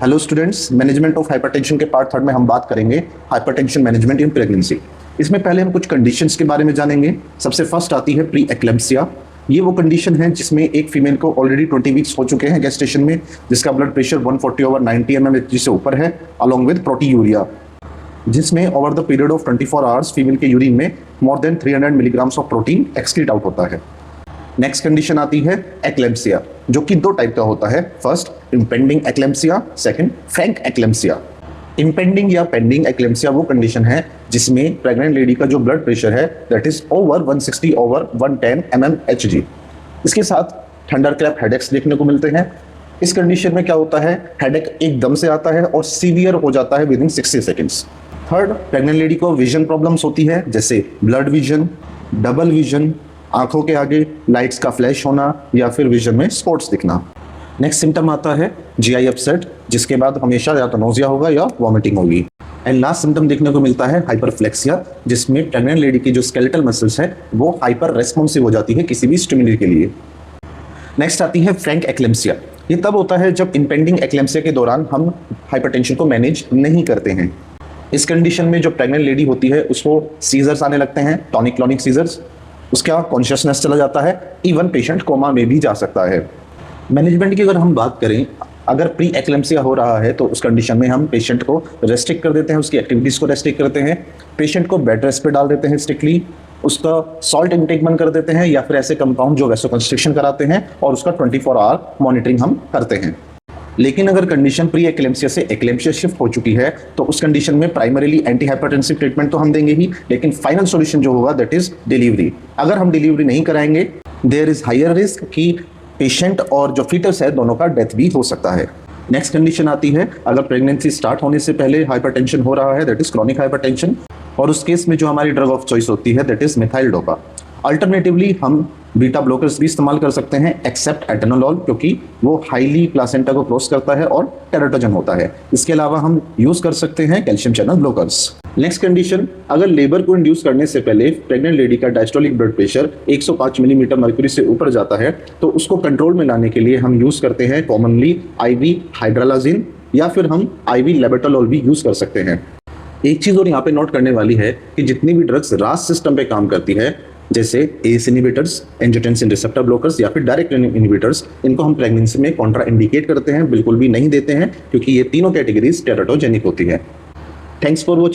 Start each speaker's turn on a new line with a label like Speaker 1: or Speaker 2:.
Speaker 1: Hello students, management of hypertension के part third में हम बात करेंगे हाइपरटेंशन मैनेजमेंट इन प्रेगनेंसी। इसमें पहले हम कुछ कंडीशंस के बारे में जानेंगे। सबसे फर्स्ट आती है प्री एक्लेम्पसिया। ये वो कंडीशन है जिसमें एक फीमेल को ऑलरेडी 20 वीक्स हो चुके हैं गेस्टेशन में, जिसका ब्लड प्रेशर 140/90 mm से ऊपर है, अलॉन्ग विद प्रोटीयूरिया, जिसमें over the period of 24 hours female के यूरिन में more than 300 milligrams of protein excrete out होता है। नेक्स्ट कंडीशन आती है एक्लेम्पसिया, जो कि दो टाइप का होता है। First impending eclampsia, second Frank eclampsia. Impending या पेंडिंग एक्लेम्पसिया वो कंडीशन है जिसमें प्रेग्नेंट लेडी का जो ब्लड प्रेशर है दैट इज ओवर 160/110 mmHg। इसके साथ थंडर क्लैप हेडेक्स देखने को मिलते हैं। इस कंडीशन में क्या होता है, हेडेक एकदम से आता है और सीवियर हो जाता है within 60 seconds. Third, pregnant lady को विजन प्रॉब्लम्स होती है, जैसे ब्लड विजन, डबल विजन, आंखों के आगे लाइट्स का फ्लैश होना या फिर विजन में स्पॉट्स दिखना। नेक्स्ट सिम्टम आता है जीआई अपसेट, जिसके बाद हमेशा या तो नोजिया होगा या वॉमिटिंग होगी। एंड लास्ट सिम्टम देखने को मिलता है हाइपरफ्लेक्सिया, जिसमें प्रेग्नेंट लेडी की जो स्केलेटल मसल्स है वो हाइपर रेस्पॉन्सिव हो जाती है किसी भी स्टिमुली के लिए। नेक्स्ट आती है फ्रैंक एक्लेम्पसिया। ये तब होता है जब इम्पेंडिंग एक्लेम्पसिया के दौरान हम हाइपरटेंशन को मैनेज नहीं करते हैं। इस कंडीशन में जो प्रेग्नेंट लेडी होती है उसको सीजर्स आने लगते हैं, टॉनिक क्लॉनिक सीजर्स, उसका कॉन्शियसनेस चला जाता है, इवन पेशेंट कोमा में भी जा सकता है। मैनेजमेंट की अगर हम बात करें, अगर प्री एक्लेम्पसिया हो रहा है तो उस कंडीशन में हम पेशेंट को रेस्ट्रिक्ट कर देते हैं, उसकी एक्टिविटीज़ को रेस्ट्रिक्ट करते हैं, पेशेंट को बेड रेस्ट पे डाल देते हैं स्ट्रिक्टली, उसका सॉल्ट इंटेक बंद कर देते हैं या फिर ऐसे कंपाउंड जो वैसोकंस्ट्रिक्शन कराते हैं, और उसका 24 आवर मॉनिटरिंग हम करते हैं। लेकिन अगर कंडीशन प्री एक्लेम्पसिया से एक्लेम्पसिया शिफ्ट हो चुकी है तो उस कंडीशन में प्राइमरीली एंटी हाइपरटेंसिव ट्रीटमेंट तो हम देंगे ही, लेकिन फाइनल सॉल्यूशन जो होगा दैट इज डिलीवरी। अगर हम डिलीवरी नहीं कराएंगे देयर इज हायर रिस्क कि पेशेंट और जो फीटस है दोनों का डेथ भी हो सकता है। नेक्स्ट कंडीशन आती है अगर प्रेगनेंसी स्टार्ट होने से पहले हाइपरटेंशन हो रहा है, दैट इज क्रॉनिक हाइपरटेंशन, और उस केस में जो हमारी ड्रग ऑफ चॉइस होती है that is methyl dopa. Alternatively हम बीटा ब्लॉकर्स भी इस्तेमाल कर सकते हैं एक्सेप्ट एटेनोलॉल, क्योंकि वो हाईली प्लासेंटा को क्रॉस करता है और टेराटोजन होता है। इसके अलावा हम यूज कर सकते हैं calcium channel blockers. Next condition, अगर लेबर को इंड्यूस करने से पहले प्रेग्नेंट लेडी का diastolic blood pressure 105 millimetre mercury से ऊपर जाता है तो उसको कंट्रोल में लाने के लिए हम यूज करते हैं कॉमनली आईवी हाइड्रालाजिन या फिर हम आईवी लेबेटोलॉल भी यूज कर सकते हैं। एक चीज और यहाँ पे नोट करने वाली है कि जितनी भी ड्रग्स रास सिस्टम पे काम करती है, जैसे S inhibitors, angiotensin receptor blockers या फिर डायरेक्ट इनहिबिटर्स, इनको हम प्रेगनेंसी में कॉन्ट्रा इंडिकेट करते हैं, बिल्कुल भी नहीं देते हैं, क्योंकि ये तीनों कैटेगरीज टेराटोजेनिक होती है। Thanks for watching.